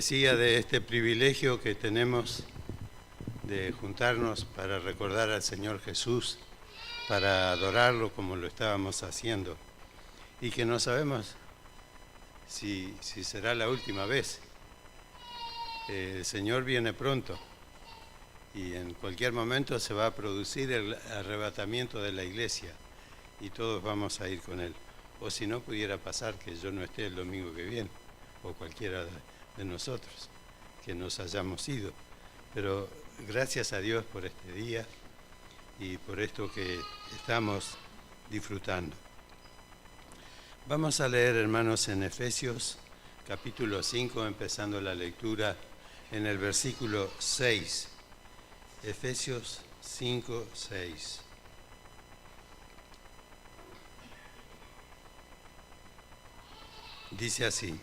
Decía de este privilegio que tenemos de juntarnos para recordar al Señor Jesús, para adorarlo como lo estábamos haciendo, y que no sabemos si será la última vez. El Señor viene pronto y en cualquier momento se va a producir el arrebatamiento de la iglesia y todos vamos a ir con Él. O si no, pudiera pasar que yo no esté el domingo que viene, o cualquiera de nosotros, que nos hayamos ido. Pero gracias a Dios por este día y por esto que estamos disfrutando. Vamos a leer, hermanos, en Efesios capítulo 5, empezando la lectura en el versículo 6. Efesios 5, 6. Dice así: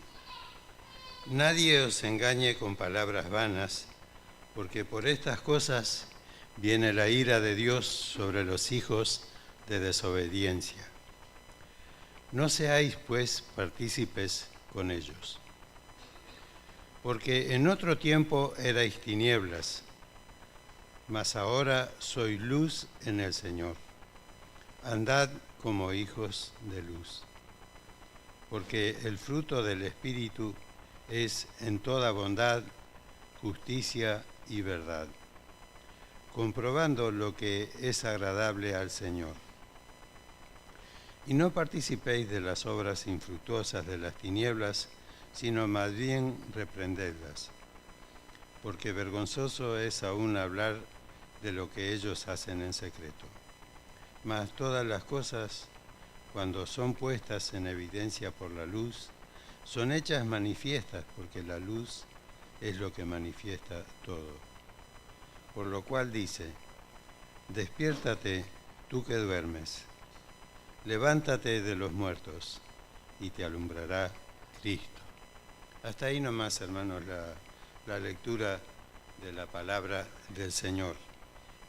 nadie os engañe con palabras vanas, porque por estas cosas viene la ira de Dios sobre los hijos de desobediencia. No seáis, pues, partícipes con ellos. Porque en otro tiempo erais tinieblas, mas ahora sois luz en el Señor. Andad como hijos de luz. Porque el fruto del Espíritu es en toda bondad, justicia y verdad, comprobando lo que es agradable al Señor. Y no participéis de las obras infructuosas de las tinieblas, sino más bien reprendedlas, porque vergonzoso es aún hablar de lo que ellos hacen en secreto. Mas todas las cosas, cuando son puestas en evidencia por la luz, son hechas manifiestas, porque la luz es lo que manifiesta todo. Por lo cual dice: despiértate, tú que duermes, levántate de los muertos, y te alumbrará Cristo. Hasta ahí nomás, hermanos, la lectura de la palabra del Señor.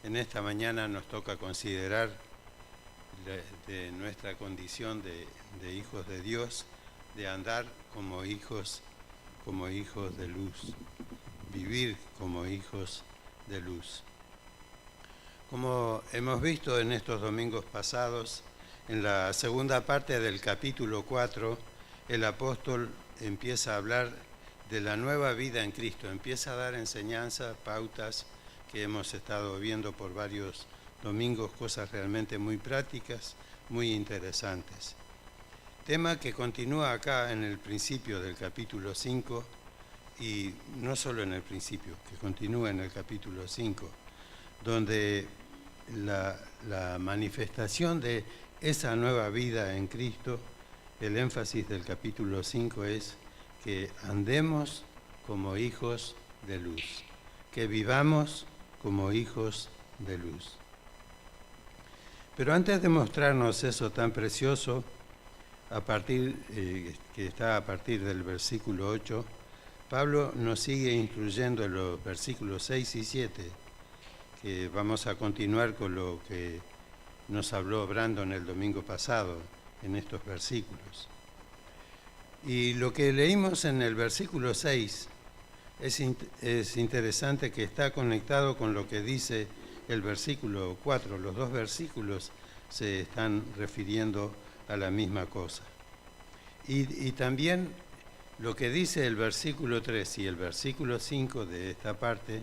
En esta mañana nos toca considerar de nuestra condición de hijos de Dios, de andar como hijos de luz, vivir como hijos de luz. Como hemos visto en estos domingos pasados, en la segunda parte del capítulo 4, el apóstol empieza a hablar de la nueva vida en Cristo, empieza a dar enseñanzas, pautas que hemos estado viendo por varios domingos, cosas realmente muy prácticas, muy interesantes. Tema que continúa acá en el principio del capítulo 5, y no solo en el principio, que continúa en el capítulo 5, donde la manifestación de esa nueva vida en Cristo, el énfasis del capítulo 5 es que andemos como hijos de luz, que vivamos como hijos de luz. Pero antes de mostrarnos eso tan precioso, que está a partir del versículo 8, Pablo nos sigue instruyendo en los versículos 6 y 7, que vamos a continuar con lo que nos habló Brandon el domingo pasado en estos versículos. Y lo que leímos en el versículo 6 es interesante, que está conectado con lo que dice el versículo 4. Los dos versículos se están refiriendo a la misma cosa. Y también lo que dice el versículo 3 y el versículo 5 de esta parte,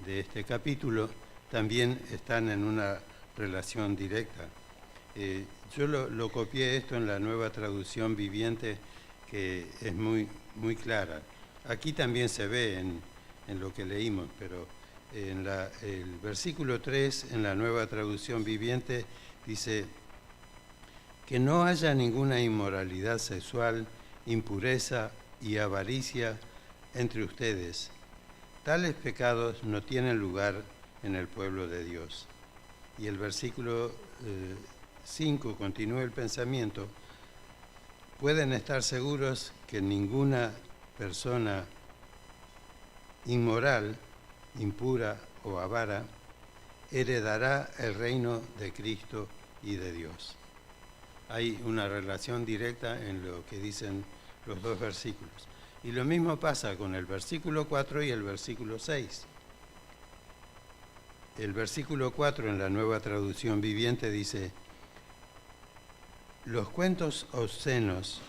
de este capítulo, también están en una relación directa. Yo lo copié esto en la Nueva Traducción Viviente, que es muy, muy clara. Aquí también se ve en lo que leímos, pero en el versículo 3, en la Nueva Traducción Viviente, dice: que no haya ninguna inmoralidad sexual, impureza y avaricia entre ustedes. Tales pecados no tienen lugar en el pueblo de Dios. Y el versículo 5 continúa el pensamiento: pueden estar seguros que ninguna persona inmoral, impura o avara heredará el reino de Cristo y de Dios. Hay una relación directa en lo que dicen los dos versículos. Y lo mismo pasa con el versículo 4 y el versículo 6. El versículo 4 en la Nueva Traducción Viviente dice: los cuentos obscenos,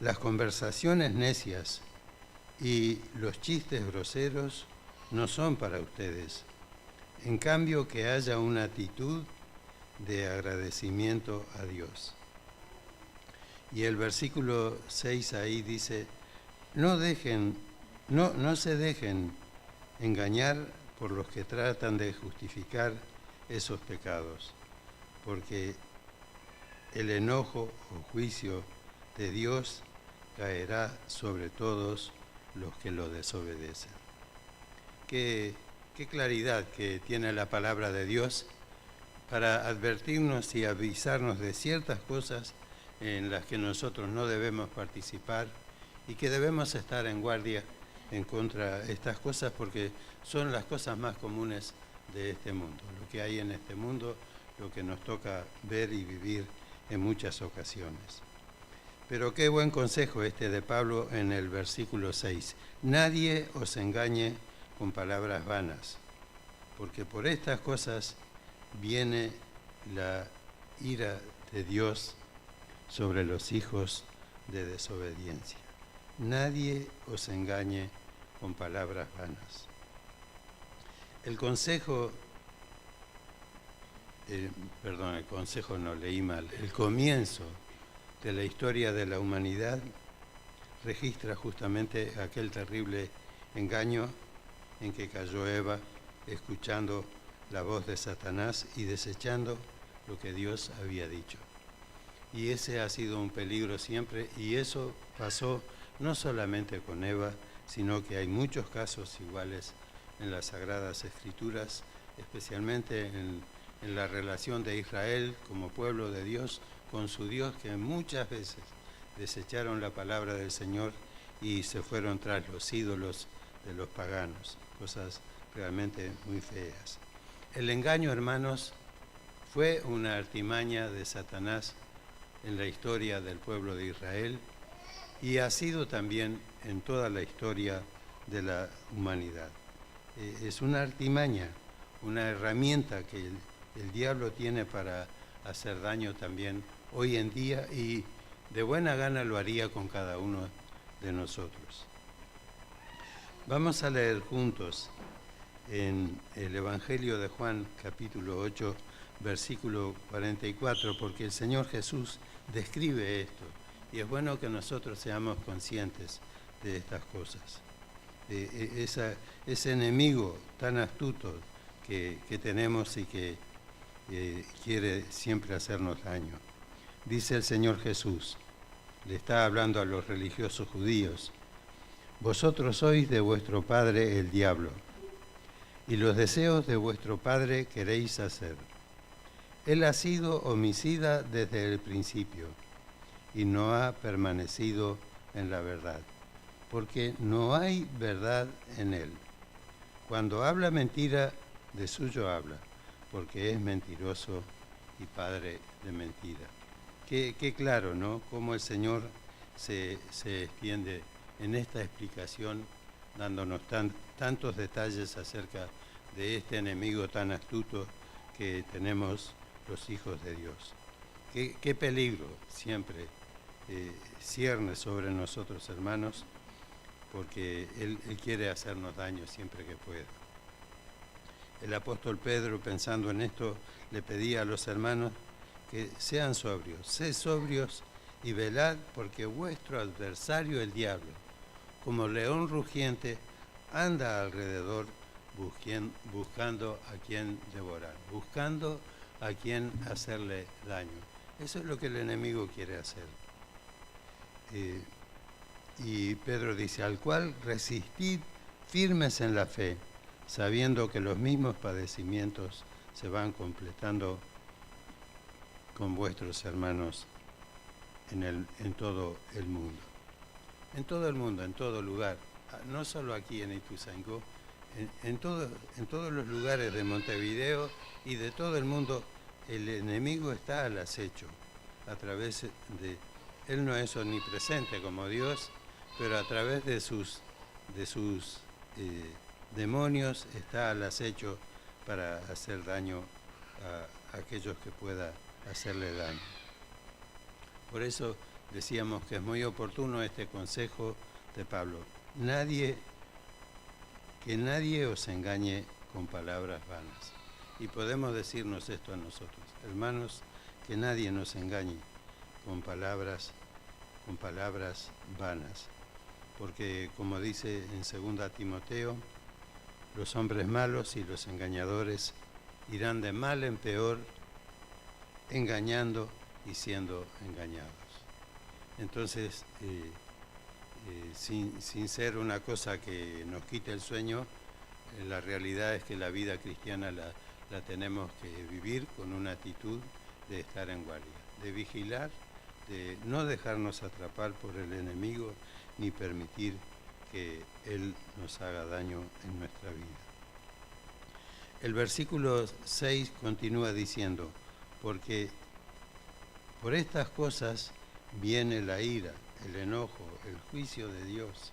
las conversaciones necias y los chistes groseros no son para ustedes. En cambio, que haya una actitud de agradecimiento a Dios. Y el versículo 6 ahí dice: no se dejen engañar por los que tratan de justificar esos pecados, porque el enojo o juicio de Dios caerá sobre todos los que lo desobedecen. Qué claridad que tiene la palabra de Dios para advertirnos y avisarnos de ciertas cosas en las que nosotros no debemos participar y que debemos estar en guardia en contra de estas cosas, porque son las cosas más comunes de este mundo, lo que hay en este mundo, lo que nos toca ver y vivir en muchas ocasiones. Pero qué buen consejo este de Pablo en el versículo 6. Nadie os engañe con palabras vanas, porque por estas cosas viene la ira de Dios sobre los hijos de desobediencia. Nadie os engañe con palabras vanas. El comienzo de la historia de la humanidad registra justamente aquel terrible engaño en que cayó Eva, escuchando la voz de Satanás y desechando lo que Dios había dicho. Y ese ha sido un peligro siempre, y eso pasó no solamente con Eva, sino que hay muchos casos iguales en las Sagradas Escrituras, especialmente en la relación de Israel como pueblo de Dios con su Dios, que muchas veces desecharon la palabra del Señor y se fueron tras los ídolos de los paganos, cosas realmente muy feas. El engaño, hermanos, fue una artimaña de Satanás en la historia del pueblo de Israel y ha sido también en toda la historia de la humanidad. Es una artimaña, una herramienta que el diablo tiene para hacer daño también hoy en día, y de buena gana lo haría con cada uno de nosotros. Vamos a leer juntos en el Evangelio de Juan, capítulo 8, versículo 44, porque el Señor Jesús describe esto, y es bueno que nosotros seamos conscientes de estas cosas. Ese enemigo tan astuto que tenemos y que quiere siempre hacernos daño. Dice el Señor Jesús, le está hablando a los religiosos judíos: vosotros sois de vuestro padre el diablo, y los deseos de vuestro padre queréis hacer. Él ha sido homicida desde el principio, y no ha permanecido en la verdad, porque no hay verdad en él. Cuando habla mentira, de suyo habla, porque es mentiroso y padre de mentira. Qué claro, ¿no? Cómo el Señor se extiende en esta explicación, dándonos tantos detalles acerca de este enemigo tan astuto que tenemos los hijos de Dios. Qué peligro siempre cierne sobre nosotros, hermanos, porque Él quiere hacernos daño siempre que pueda. El apóstol Pedro, pensando en esto, le pedía a los hermanos que sean sobrios. Sed sobrios y velad, porque vuestro adversario, el diablo, como león rugiente, anda alrededor buscando a quien devorar, buscando a quien hacerle daño. Eso es lo que el enemigo quiere hacer. Y Pedro dice: al cual resistid firmes en la fe, sabiendo que los mismos padecimientos se van completando con vuestros hermanos en todo el mundo. En todo el mundo, en todo lugar, no solo aquí en Ituzaingó, en todos los lugares de Montevideo y de todo el mundo, el enemigo está al acecho a través de... Él no es omnipresente como Dios, pero a través de sus demonios está al acecho para hacer daño a aquellos que pueda hacerle daño. Por eso decíamos que es muy oportuno este consejo de Pablo. Que nadie os engañe con palabras vanas. Y podemos decirnos esto a nosotros, hermanos, que nadie nos engañe con palabras vanas. Porque como dice en 2 Timoteo, los hombres malos y los engañadores irán de mal en peor, engañando y siendo engañados. Entonces, sin ser una cosa que nos quite el sueño, la realidad es que la vida cristiana la tenemos que vivir con una actitud de estar en guardia, de vigilar, de no dejarnos atrapar por el enemigo ni permitir que él nos haga daño en nuestra vida. El versículo 6 continúa diciendo, porque por estas cosas viene la ira, el enojo, el juicio de Dios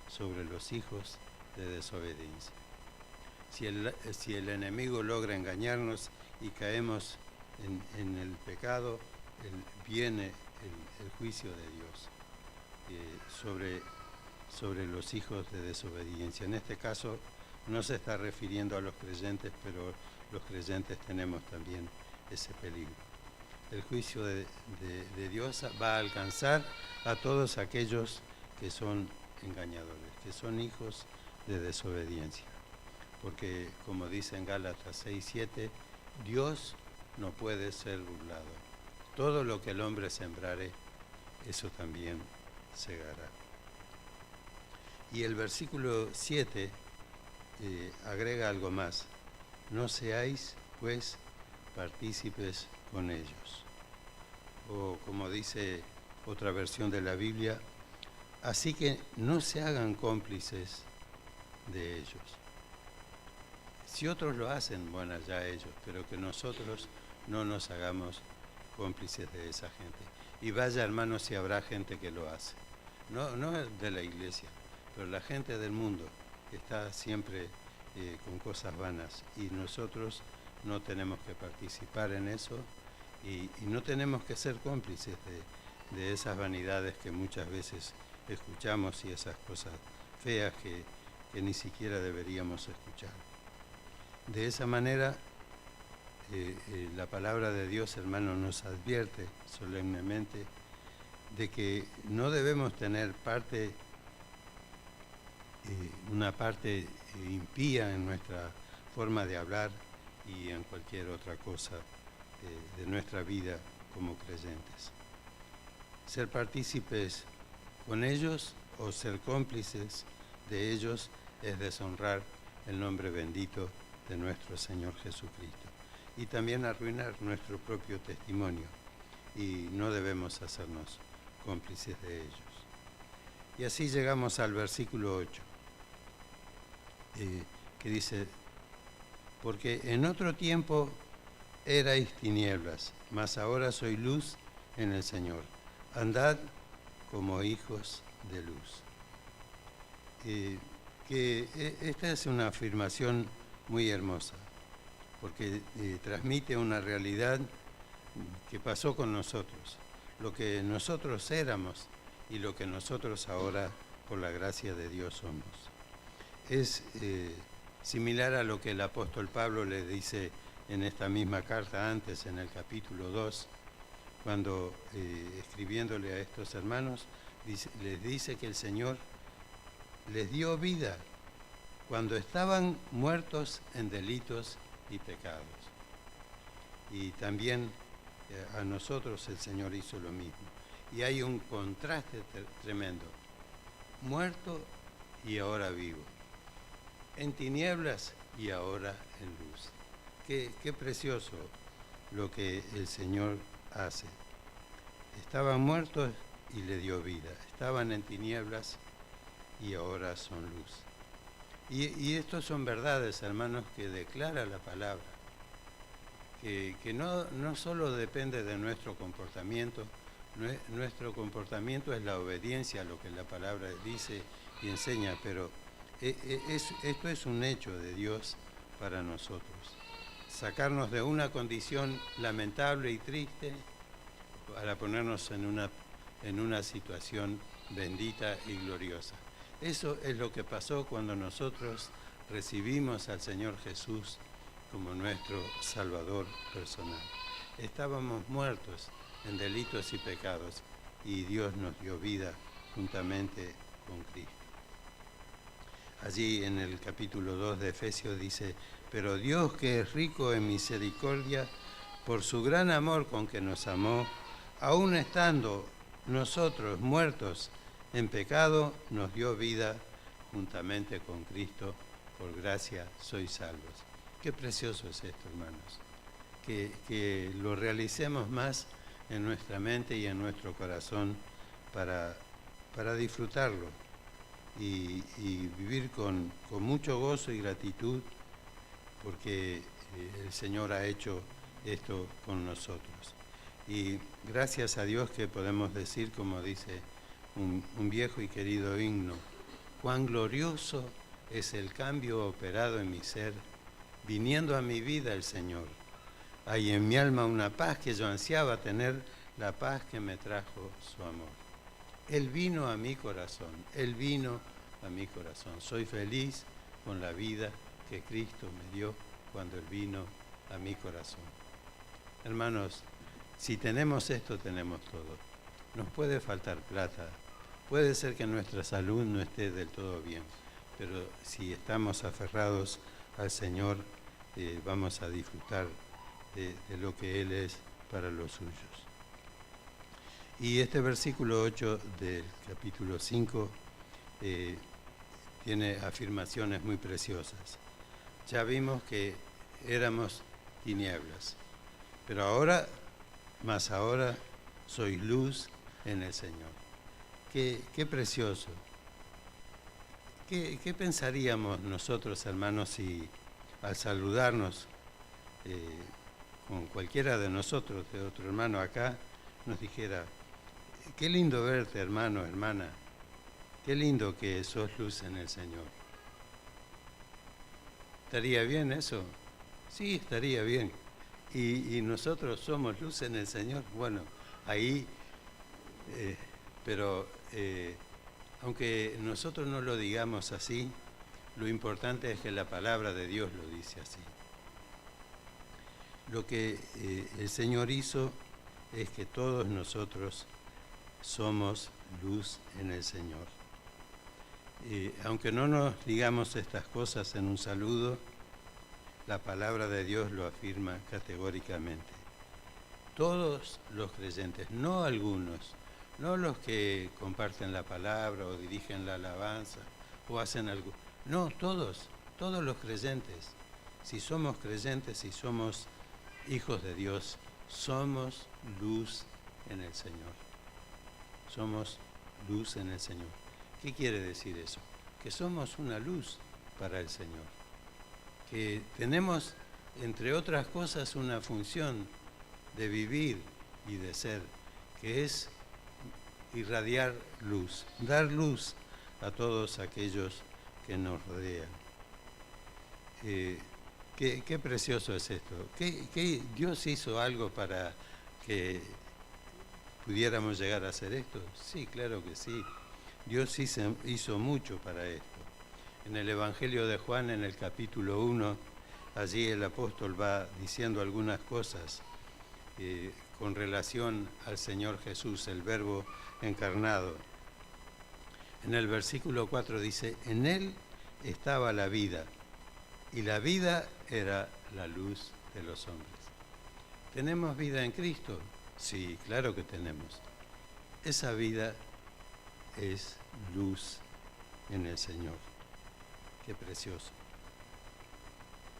sobre los hijos de desobediencia. Si el enemigo logra engañarnos y caemos en el pecado, viene el juicio de Dios sobre los hijos de desobediencia. En este caso no se está refiriendo a los creyentes, pero los creyentes tenemos también ese peligro. El juicio de Dios va a alcanzar a todos aquellos que son engañadores, que son hijos de desobediencia. Porque, como dice en Gálatas 6:7, Dios no puede ser burlado. Todo lo que el hombre sembrare, eso también segará. Y el versículo 7 agrega algo más. No seáis, pues, partícipes con ellos. O como dice otra versión de la Biblia, así que no se hagan cómplices de ellos. Si otros lo hacen, bueno, allá ellos, pero que nosotros no nos hagamos cómplices de esa gente. Y vaya, hermanos, si habrá gente que lo hace. No de la iglesia, pero la gente del mundo que está siempre con cosas vanas. Y nosotros no tenemos que participar en eso y no tenemos que ser cómplices de esas vanidades que muchas veces escuchamos y esas cosas feas que ni siquiera deberíamos escuchar. De esa manera, la palabra de Dios, hermano, nos advierte solemnemente de que no debemos tener una parte impía en nuestra forma de hablar y en cualquier otra cosa de nuestra vida como creyentes. Ser partícipes con ellos o ser cómplices de ellos es deshonrar el nombre bendito de nuestro Señor Jesucristo y también arruinar nuestro propio testimonio, y no debemos hacernos cómplices de ellos. Y así llegamos al versículo 8, que dice, porque en otro tiempo erais tinieblas, mas ahora soy luz en el Señor. Andad como hijos de luz. Esta es una afirmación muy hermosa, porque transmite una realidad que pasó con nosotros, lo que nosotros éramos y lo que nosotros ahora, por la gracia de Dios, somos. Es similar a lo que el apóstol Pablo le dice en esta misma carta antes, en el capítulo 2, cuando escribiéndole a estos hermanos, les dice que el Señor les dio vida cuando estaban muertos en delitos y pecados. Y también a nosotros el Señor hizo lo mismo. Y hay un contraste tremendo. Muerto y ahora vivo. En tinieblas y ahora en luz. Qué precioso lo que el Señor hace. Estaban muertos y le dio vida. Estaban en tinieblas y ahora son luz. Y estos son verdades, hermanos, que declara la palabra, que no solo depende de nuestro comportamiento, Nuestro comportamiento es la obediencia a lo que la palabra dice y enseña, pero esto es un hecho de Dios para nosotros. Sacarnos de una condición lamentable y triste para ponernos en una situación bendita y gloriosa. Eso es lo que pasó cuando nosotros recibimos al Señor Jesús como nuestro Salvador personal. Estábamos muertos en delitos y pecados y Dios nos dio vida juntamente con Cristo. Allí en el capítulo 2 de Efesios dice: pero Dios, que es rico en misericordia, por su gran amor con que nos amó, aun estando nosotros muertos en pecado, nos dio vida juntamente con Cristo. Por gracia sois salvos. Qué precioso es esto, hermanos. Que lo realicemos más en nuestra mente y en nuestro corazón para disfrutarlo y vivir con mucho gozo y gratitud, porque el Señor ha hecho esto con nosotros. Y gracias a Dios que podemos decir, como dice un viejo y querido himno: cuán glorioso es el cambio operado en mi ser, viniendo a mi vida el Señor. Hay en mi alma una paz que yo ansiaba tener, la paz que me trajo su amor. Él vino a mi corazón, Él vino a mi corazón. Soy feliz con la vida que Cristo me dio cuando Él vino a mi corazón. Hermanos, si tenemos esto, tenemos todo. Nos puede faltar plata, puede ser que nuestra salud no esté del todo bien, pero si estamos aferrados al Señor, vamos a disfrutar de lo que Él es para los suyos. Y este versículo 8 del capítulo 5 tiene afirmaciones muy preciosas. Ya vimos que éramos tinieblas, pero ahora, más ahora, sois luz en el Señor. Qué precioso. ¿Qué pensaríamos nosotros, hermanos, si al saludarnos con cualquiera de nosotros, de otro hermano acá, nos dijera: qué lindo verte, hermano, hermana, qué lindo que sos luz en el Señor? ¿Estaría bien eso? Sí, estaría bien. Y nosotros somos luz en el Señor. Bueno, ahí, pero aunque nosotros no lo digamos así, lo importante es que la palabra de Dios lo dice así. Lo que el Señor hizo es que todos nosotros somos luz en el Señor. Aunque no nos digamos estas cosas en un saludo, la palabra de Dios lo afirma categóricamente. Todos los creyentes, no algunos, no los que comparten la palabra o dirigen la alabanza o hacen algo, no, todos los creyentes. Si somos creyentes, si somos hijos de Dios, somos luz en el Señor. Somos luz en el Señor. ¿Qué quiere decir eso? Que somos una luz para el Señor. Que tenemos, entre otras cosas, una función de vivir y de ser, que es irradiar luz, dar luz a todos aquellos que nos rodean. Qué precioso es esto. ¿Qué Dios hizo algo para que pudiéramos llegar a hacer esto? Sí, claro que sí. Dios hizo mucho para esto. En el Evangelio de Juan, en el capítulo 1, allí el apóstol va diciendo algunas cosas con relación al Señor Jesús, el Verbo encarnado. En el versículo 4 dice: en Él estaba la vida, y la vida era la luz de los hombres. ¿Tenemos vida en Cristo? Sí, claro que tenemos. Esa vida es luz en el Señor. Qué precioso.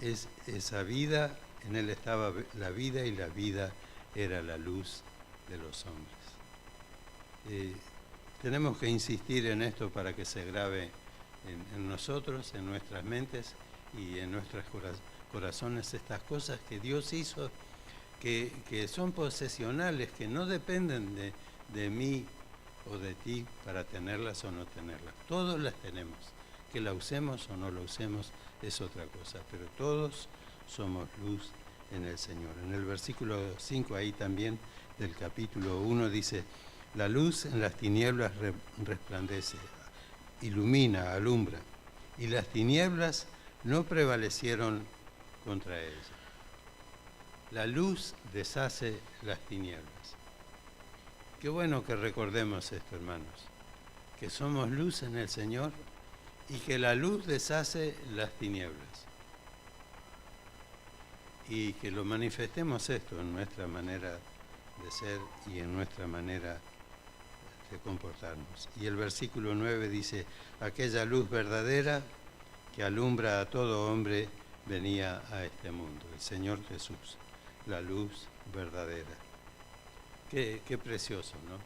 Es esa vida, en Él estaba la vida, y la vida era la luz de los hombres. Tenemos que insistir en esto para que se grabe en nosotros, en nuestras mentes y en nuestros corazones, estas cosas que Dios hizo, que son posesionales, que no dependen de mí o de ti para tenerlas o no tenerlas. Todos las tenemos. Que la usemos o no la usemos es otra cosa, pero todos somos luz en el Señor. En el versículo 5 ahí también del capítulo 1 dice, la luz en las tinieblas resplandece, ilumina, alumbra, y las tinieblas no prevalecieron contra ella. La luz deshace las tinieblas. Qué bueno que recordemos esto, hermanos, que somos luz en el Señor y que la luz deshace las tinieblas. Y que lo manifestemos esto en nuestra manera de ser y en nuestra manera de comportarnos. Y el versículo 9 dice, aquella luz verdadera que alumbra a todo hombre venía a este mundo, el Señor Jesús, la luz verdadera. Qué precioso, ¿no?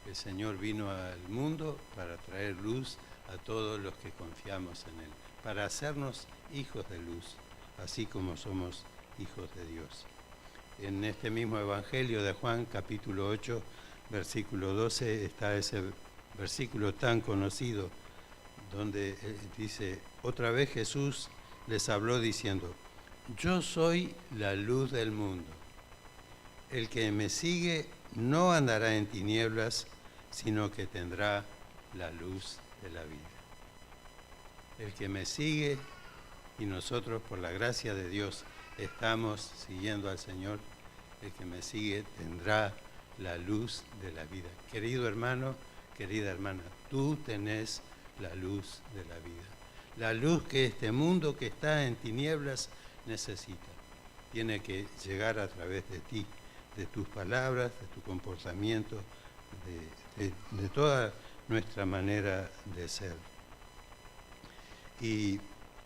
El Señor vino al mundo para traer luz a todos los que confiamos en Él, para hacernos hijos de luz, así como somos hijos de Dios. En este mismo Evangelio de Juan, capítulo 8, versículo 12, está ese versículo tan conocido, donde dice, otra vez Jesús les habló diciendo, yo soy la luz del mundo. El que me sigue no andará en tinieblas, sino que tendrá la luz de la vida. El que me sigue, y nosotros por la gracia de Dios estamos siguiendo al Señor, el que me sigue tendrá la luz de la vida. Querido hermano, querida hermana, tú tenés la luz de la vida. La luz que este mundo que está en tinieblas necesita. Tiene que llegar a través de ti, de tus palabras, de tu comportamiento, de toda nuestra manera de ser. Y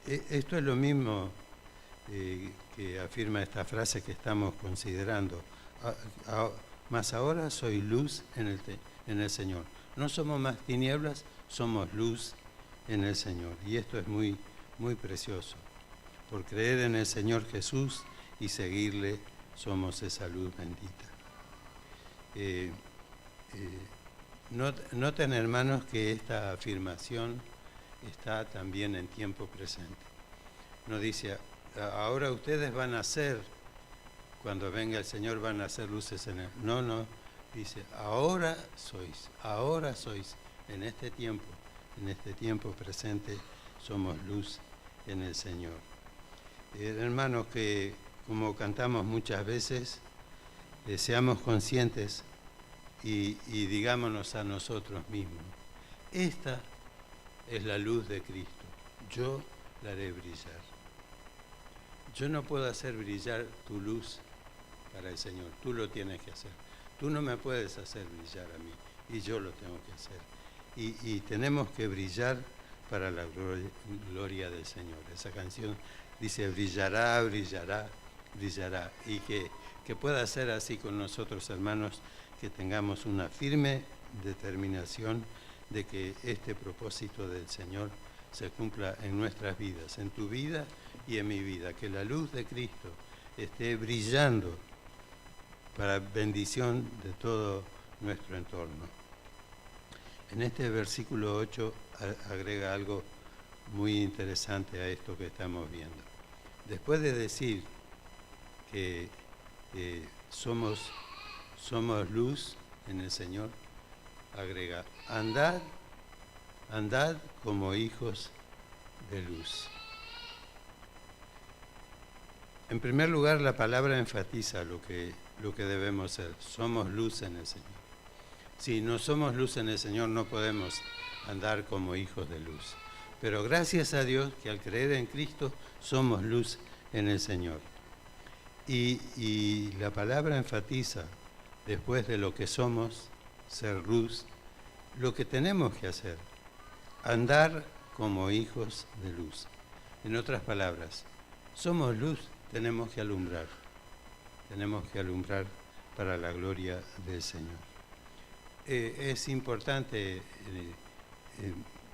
esto es lo mismo que afirma esta frase que estamos considerando. Mas ahora soy luz en el Señor. No somos más tinieblas, somos luz en el Señor. Y esto es muy, muy precioso. Por creer en el Señor Jesús y seguirle, somos esa luz bendita. Noten, hermanos, que esta afirmación está también en tiempo presente. No dice, ahora ustedes van a ser, cuando venga el Señor van a ser luces en él. No, dice, ahora sois, en este tiempo presente, somos luz en el Señor. Hermanos, que como cantamos muchas veces, seamos conscientes y digámonos a nosotros mismos, esta es la luz de Cristo, yo la haré brillar. Yo no puedo hacer brillar tu luz para el Señor, tú lo tienes que hacer. Tú no me puedes hacer brillar a mí y yo lo tengo que hacer. Y tenemos que brillar para la gloria del Señor. Esa canción dice, brillará, brillará, brillará. Y que pueda ser así con nosotros, hermanos, que tengamos una firme determinación de que este propósito del Señor se cumpla en nuestras vidas, en tu vida y en mi vida, que la luz de Cristo esté brillando para bendición de todo nuestro entorno. En este versículo 8 agrega algo muy interesante a esto que estamos viendo. Después de decir que somos luz en el Señor, agrega, andad como hijos de luz. En primer lugar, la palabra enfatiza lo que debemos ser. Somos luz en el Señor. Si no somos luz en el Señor, no podemos andar como hijos de luz. Pero gracias a Dios que al creer en Cristo somos luz en el Señor. Y la palabra enfatiza, después de lo que somos, ser luz, lo que tenemos que hacer, andar como hijos de luz. En otras palabras, somos luz, tenemos que alumbrar para la gloria del Señor. Es importante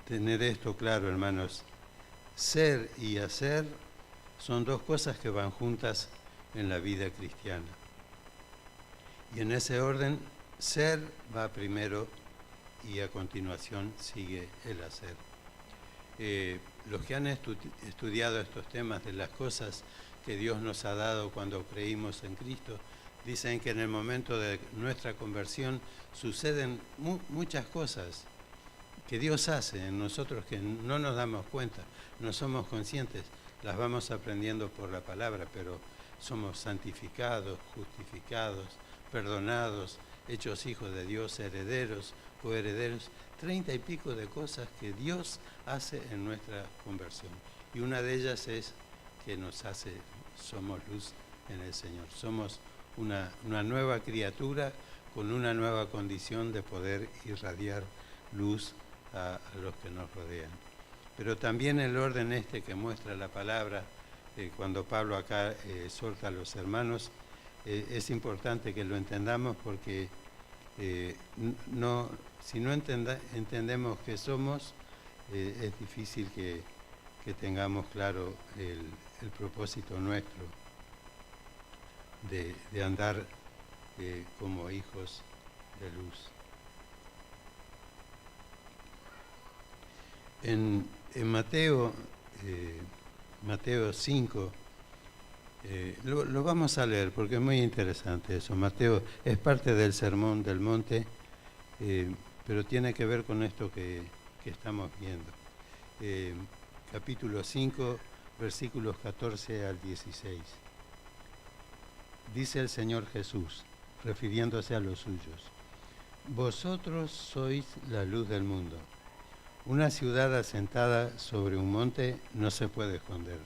tener esto claro, hermanos. Ser y hacer son dos cosas que van juntas en la vida cristiana. Y en ese orden ser va primero y a continuación sigue el hacer. Los que han estudiado estos temas de las cosas que Dios nos ha dado cuando creímos en Cristo, dicen que en el momento de nuestra conversión suceden muchas cosas que Dios hace en nosotros que no nos damos cuenta, no somos conscientes, las vamos aprendiendo por la palabra, pero somos santificados, justificados, perdonados, hechos hijos de Dios, herederos, coherederos, 30 y pico de cosas que Dios hace en nuestra conversión. Y una de ellas es que nos hace, somos luz en el Señor, somos una nueva criatura con una nueva condición de poder irradiar luz a los que nos rodean. Pero también el orden este que muestra la palabra, cuando Pablo acá exhorta a los hermanos, es importante que lo entendamos porque si no entendemos qué somos, es difícil que tengamos claro el propósito nuestro de andar como hijos de luz. En Mateo 5, lo vamos a leer porque es muy interesante eso. Mateo es parte del Sermón del Monte, pero tiene que ver con esto que estamos viendo. Capítulo 5, versículos 14 al 16. Dice el Señor Jesús, refiriéndose a los suyos: vosotros sois la luz del mundo. Una ciudad asentada sobre un monte no se puede esconder.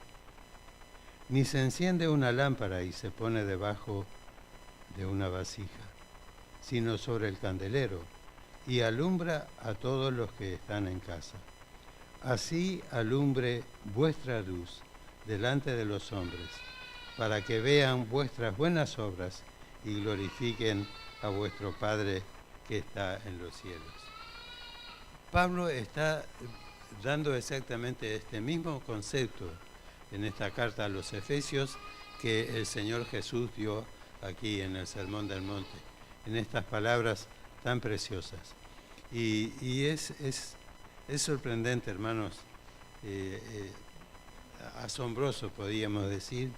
Ni se enciende una lámpara y se pone debajo de una vasija, sino sobre el candelero, y alumbra a todos los que están en casa. Así alumbre vuestra luz delante de los hombres, para que vean vuestras buenas obras y glorifiquen a vuestro Padre que está en los cielos. Pablo está dando exactamente este mismo concepto en esta carta a los Efesios que el Señor Jesús dio aquí en el Sermón del Monte, en estas palabras tan preciosas. Y es sorprendente, hermanos, asombroso, podríamos decir,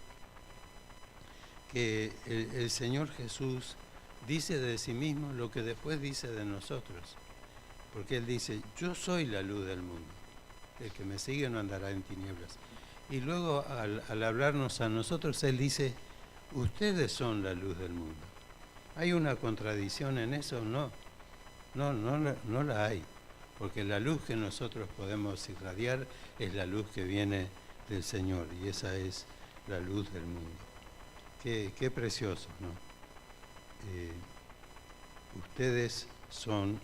que el Señor Jesús dice de sí mismo lo que después dice de nosotros. Porque Él dice, yo soy la luz del mundo, el que me sigue no andará en tinieblas. Y luego al hablarnos a nosotros, Él dice, ustedes son la luz del mundo. ¿Hay una contradicción en eso? No la hay, porque la luz que nosotros podemos irradiar es la luz que viene del Señor, y esa es la luz del mundo. Qué precioso, ¿no? Ustedes son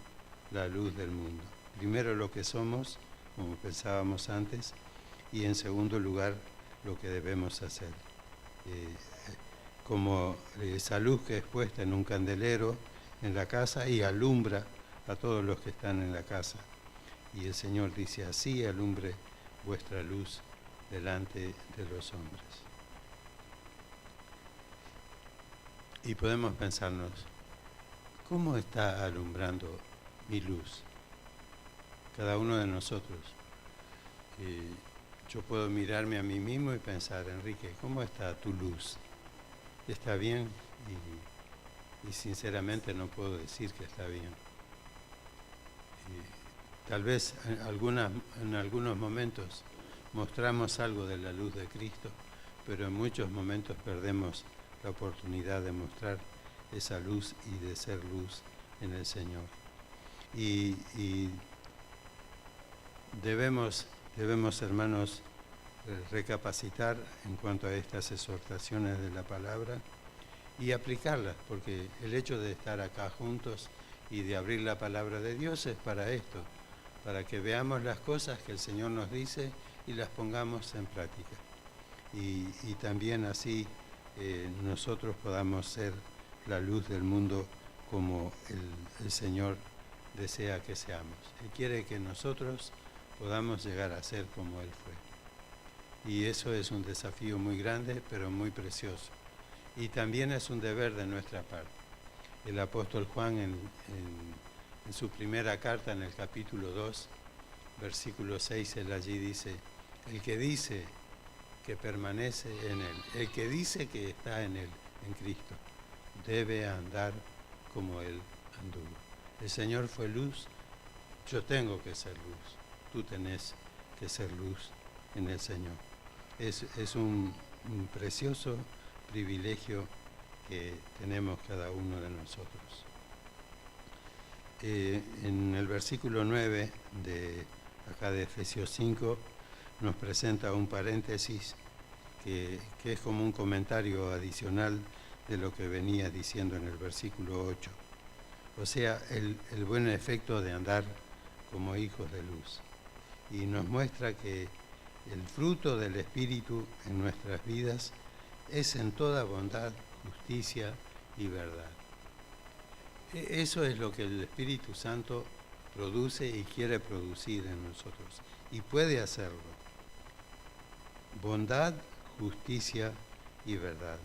la luz del mundo. Primero lo que somos, como pensábamos antes, y en segundo lugar lo que debemos hacer. Como esa luz que es puesta en un candelero en la casa y alumbra a todos los que están en la casa. Y el Señor dice, así alumbre vuestra luz delante de los hombres. Y podemos pensarnos, ¿cómo está alumbrando mi luz? Cada uno de nosotros. Yo puedo mirarme a mí mismo y pensar, Enrique, ¿cómo está tu luz? ¿Está bien? Y sinceramente no puedo decir que está bien. Tal vez en algunos momentos mostramos algo de la luz de Cristo, pero en muchos momentos perdemos la oportunidad de mostrar esa luz y de ser luz en el Señor. Y debemos, hermanos, recapacitar en cuanto a estas exhortaciones de la palabra y aplicarlas, porque el hecho de estar acá juntos y de abrir la palabra de Dios es para esto, para que veamos las cosas que el Señor nos dice y las pongamos en práctica. Y también así nosotros podamos ser la luz del mundo como el Señor desea que seamos. Él quiere que nosotros podamos llegar a ser como Él fue. Y eso es un desafío muy grande, pero muy precioso. Y también es un deber de nuestra parte. el apóstol Juan en su primera carta, en el capítulo 2, versículo 6, él allí dice, el que dice que permanece en él, el que dice que está en él, en Cristo, debe andar como él anduvo. El Señor fue luz, yo tengo que ser luz, tú tenés que ser luz en el Señor. Es un precioso privilegio que tenemos cada uno de nosotros. En el versículo 9 de acá de Efesios 5 nos presenta un paréntesis que es como un comentario adicional de lo que venía diciendo en el versículo 8. O sea, el buen efecto de andar como hijos de luz. Y nos muestra que el fruto del Espíritu en nuestras vidas es en toda bondad, justicia y verdad. Eso es lo que el Espíritu Santo produce y quiere producir en nosotros. Y puede hacerlo. Bondad, justicia y verdad.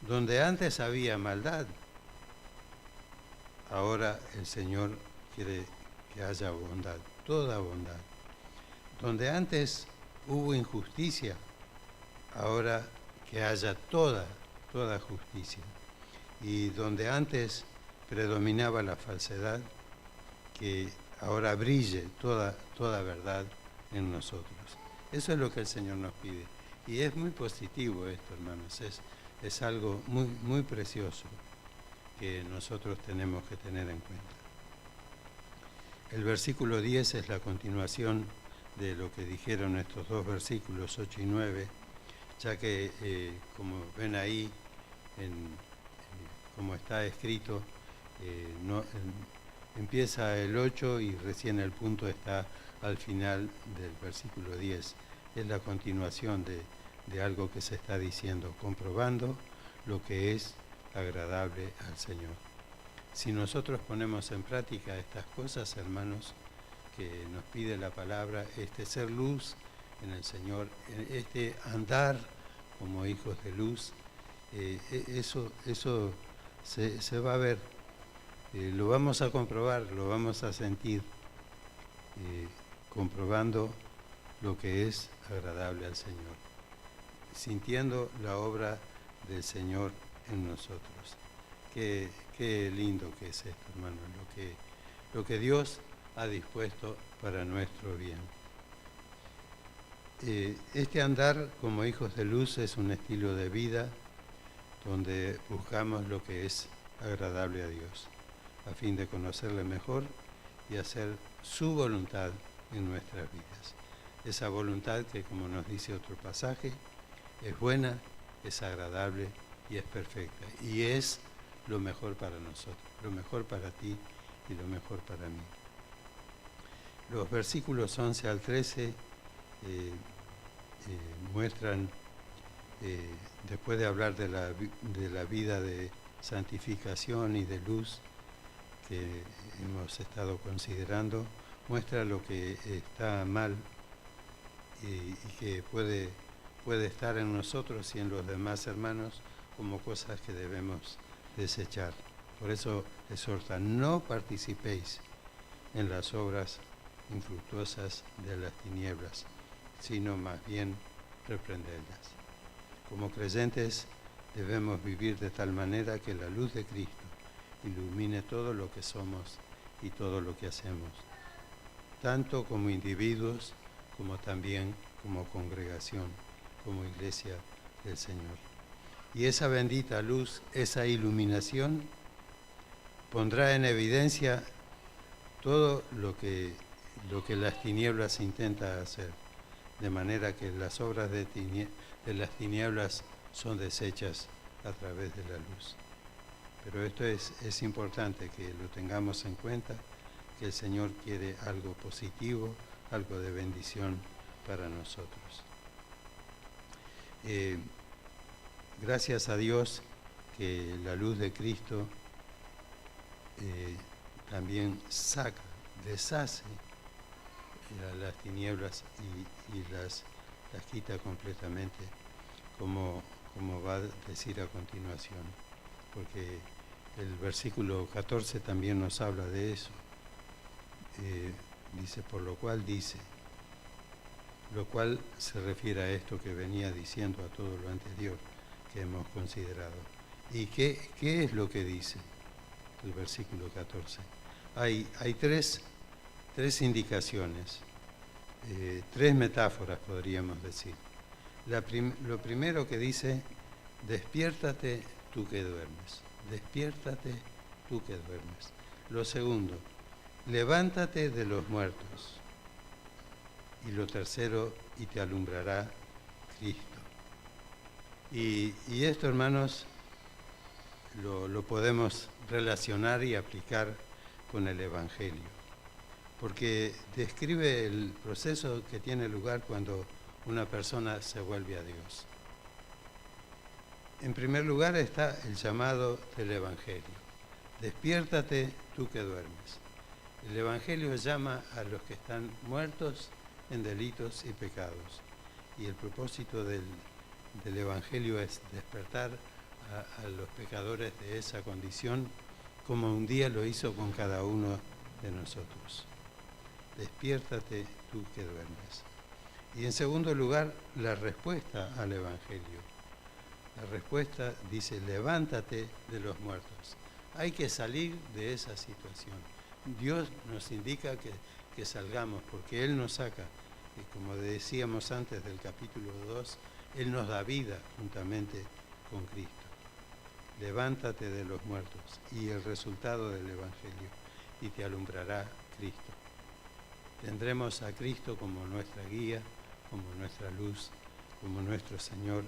Donde antes había maldad, ahora el Señor quiere que haya bondad, toda bondad. Donde antes hubo injusticia, ahora que haya toda justicia. Y donde antes predominaba la falsedad, que ahora brille toda verdad en nosotros. Eso es lo que el Señor nos pide. Y es muy positivo esto, hermanos. Es algo muy, muy precioso que nosotros tenemos que tener en cuenta. El versículo 10 es la continuación de lo que dijeron estos dos versículos, 8 y 9, ya que, como ven ahí, como está escrito, empieza el 8 y recién el punto está al final del versículo 10. Es la continuación de algo que se está diciendo, comprobando lo que es agradable al Señor. Si nosotros ponemos en práctica estas cosas, hermanos, que nos pide la palabra, ser luz en el Señor, andar como hijos de luz, eso se va a ver, lo vamos a comprobar, lo vamos a sentir, comprobando lo que es agradable al Señor, sintiendo la obra del Señor en nosotros. Qué lindo que es esto, hermano, lo que Dios ha dispuesto para nuestro bien. Este andar como hijos de luz es un estilo de vida donde buscamos lo que es agradable a Dios, a fin de conocerle mejor y hacer su voluntad en nuestras vidas. Esa voluntad que, como nos dice otro pasaje, es buena, es agradable y es perfecta. Y es lo mejor para nosotros, lo mejor para ti y lo mejor para mí. Los versículos 11 al 13 muestran, después de hablar de la vida de santificación y de luz que hemos estado considerando, muestra lo que está mal y que puede estar en nosotros y en los demás hermanos como cosas que debemos desechar. Por eso exhorta, no participéis en las obras infructuosas de las tinieblas, sino más bien reprenderlas. Como creyentes debemos vivir de tal manera que la luz de Cristo ilumine todo lo que somos y todo lo que hacemos, tanto como individuos como también como congregación, como iglesia del Señor. Y esa bendita luz, esa iluminación, pondrá en evidencia todo lo que las tinieblas intentan hacer, de manera que las obras de las tinieblas son deshechas a través de la luz. Pero esto es importante que lo tengamos en cuenta, que el Señor quiere algo positivo, algo de bendición para nosotros. Gracias a Dios que la luz de Cristo también deshace las tinieblas y las quita completamente, como va a decir a continuación, porque El versículo 14 también nos habla de eso. Dice, por lo cual dice, lo cual se refiere a esto que venía diciendo, a todo lo anterior que hemos considerado. ¿Y qué es lo que dice el versículo 14? Hay tres indicaciones, tres metáforas podríamos decir. Lo primero que dice, despiértate tú que duermes, despiértate tú que duermes. Lo segundo, levántate de los muertos. Y lo tercero, y te alumbrará Cristo. Y esto, hermanos, lo podemos relacionar y aplicar con el Evangelio, porque describe el proceso que tiene lugar cuando una persona se vuelve a Dios. En primer lugar está el llamado del Evangelio. Despiértate tú que duermes. El Evangelio llama a los que están muertos en delitos y pecados. Y el propósito del Evangelio es despertar a los pecadores de esa condición, como un día lo hizo con cada uno de nosotros. Despiértate tú que duermes. Y en segundo lugar, la respuesta al Evangelio. La respuesta dice, levántate de los muertos. Hay que salir de esa situación. Dios nos indica que salgamos, porque Él nos saca. Y como decíamos antes del capítulo 2, Él nos da vida juntamente con Cristo. Levántate de los muertos, y el resultado del Evangelio, y te alumbrará Cristo. Tendremos a Cristo como nuestra guía, como nuestra luz, como nuestro Señor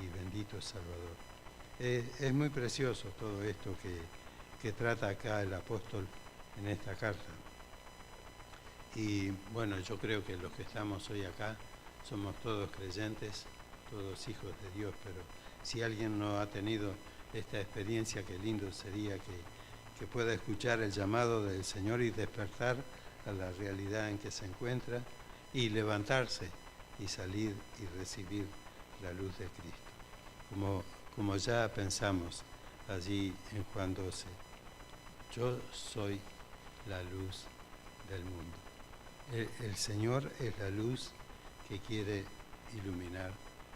y bendito Salvador. Es muy precioso todo esto que trata acá el apóstol en esta carta. Y bueno, yo creo que los que estamos hoy acá somos todos creyentes, todos hijos de Dios, pero si alguien no ha tenido esta experiencia, qué lindo sería que pueda escuchar el llamado del Señor y despertar a la realidad en que se encuentra y levantarse y salir y recibir la luz de Cristo. Como ya pensamos allí en Juan 12, yo soy la luz del mundo. El Señor es la luz que quiere iluminar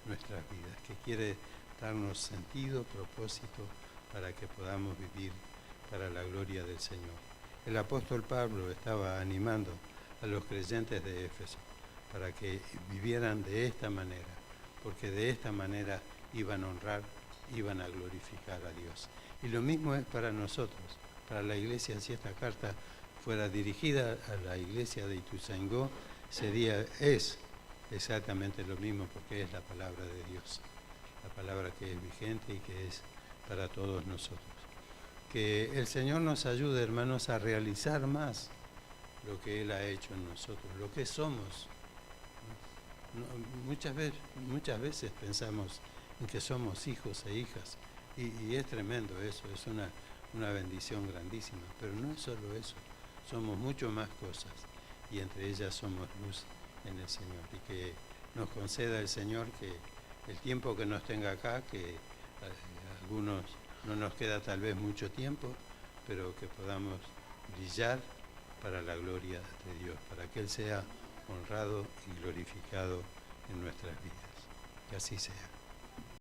nuestras vidas, que quiere darnos sentido, propósito, para que podamos vivir para la gloria del Señor. El apóstol Pablo estaba animando a los creyentes de Éfeso para que vivieran de esta manera, porque de esta manera iban a honrar, iban a glorificar a Dios. Y lo mismo es para nosotros, para la iglesia. Si esta carta fuera dirigida a la iglesia de Ituzaingó, es exactamente lo mismo, porque es la palabra de Dios, la palabra que es vigente y que es para todos nosotros. Que el Señor nos ayude, hermanos, a realizar más lo que Él ha hecho en nosotros, lo que somos. Muchas veces pensamos en que somos hijos e hijas, y es tremendo eso, es una bendición grandísima, pero no es solo eso, somos mucho más cosas, y entre ellas somos luz en el Señor, y que nos conceda el Señor que el tiempo que nos tenga acá, que algunos no nos queda tal vez mucho tiempo, pero que podamos brillar para la gloria de Dios, para que Él sea honrado y glorificado en nuestras vidas. Que así sea.